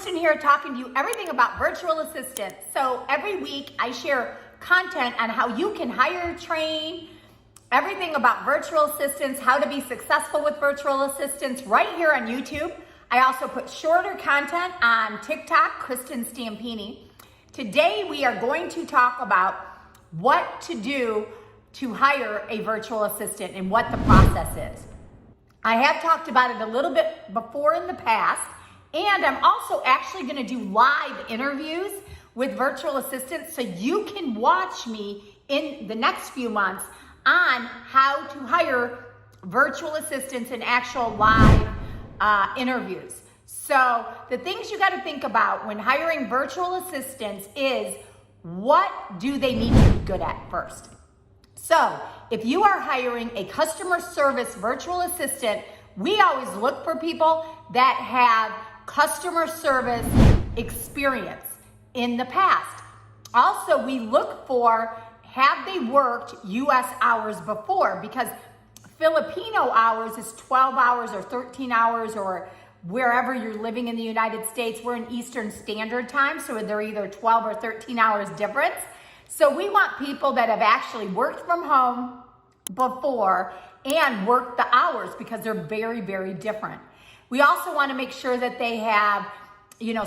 Kristin here talking to you everything about virtual assistants. So every week I share content on how you can hire, train, everything about virtual assistants, how to be successful with virtual assistants right here on YouTube. I also put shorter content on TikTok, Kristin Stampini. Today we are going to talk about what to do to hire a virtual assistant and what the process is. I have talked about it a little bit before in the past, and I'm also actually going to do live interviews with virtual assistants so you can watch me in the next few months on how to hire virtual assistants in actual live interviews. So the things you got to think about when hiring virtual assistants is, what do they need to be good at first? So if you are hiring a customer service virtual assistant, we always look for people that have customer service experience in the past. Also, we look for, have they worked US hours before? Because Filipino hours is 12 hours or 13 hours, or wherever you're living in the United States, we're in Eastern Standard Time, so they're either 12 or 13 hours difference. So we want people that have actually worked from home before and worked the hours, because they're very, very different. We also want to make sure that they have,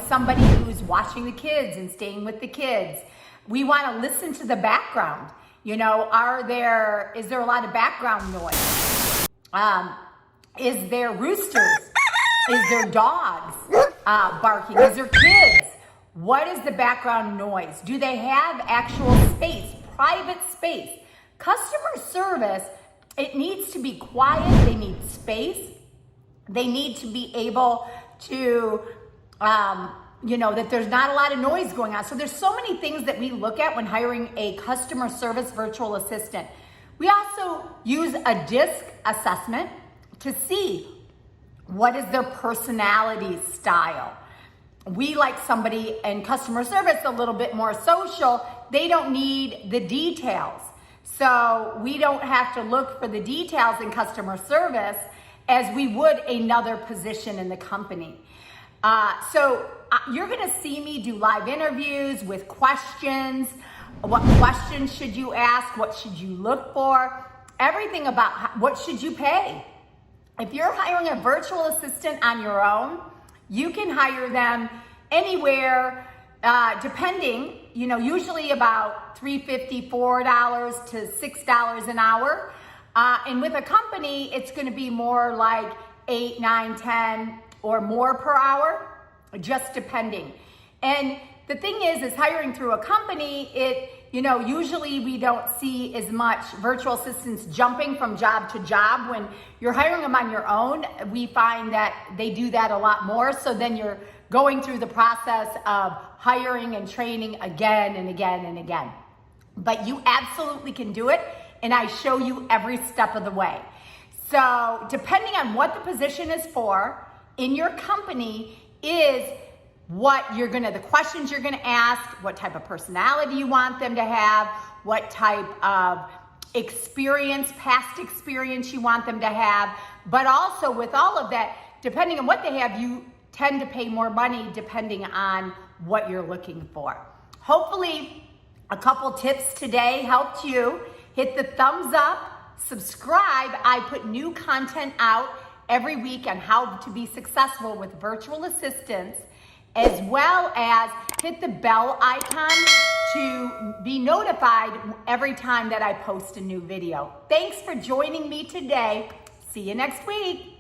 somebody who's watching the kids and staying with the kids. We want to listen to the background. Is there a lot of background noise? Is there roosters? Is there dogs barking? Is there kids? What is the background noise? Do they have actual space, private space? Customer service, it needs to be quiet. They need space. They need to be able to, that there's not a lot of noise going on. So there's so many things that we look at when hiring a customer service virtual assistant. We also use a DISC assessment to see what is their personality style. We like somebody in customer service a little bit more social. They don't need the details. So we don't have to look for the details in customer service as we would another position in the company. So you're gonna see me do live interviews with questions. What questions should you ask? What should you look for? Everything about what should you pay? If you're hiring a virtual assistant on your own, you can hire them anywhere, depending, usually about $3.50, $4 to $6 an hour. And with a company, it's going to be more like 8, 9, 10 or more per hour, just depending. And the thing is hiring through a company, usually we don't see as much virtual assistants jumping from job to job. When you're hiring them on your own, we find that they do that a lot more. So then you're going through the process of hiring and training again and again and again. But you absolutely can do it, and I show you every step of the way. So depending on what the position is for in your company is the questions you're gonna ask, what type of personality you want them to have, what type of past experience you want them to have. But also with all of that, depending on what they have, you tend to pay more money depending on what you're looking for. Hopefully a couple tips today helped you. Hit the thumbs up, subscribe. I put new content out every week on how to be successful with virtual assistants, as well as hit the bell icon to be notified every time that I post a new video. Thanks for joining me today. See you next week.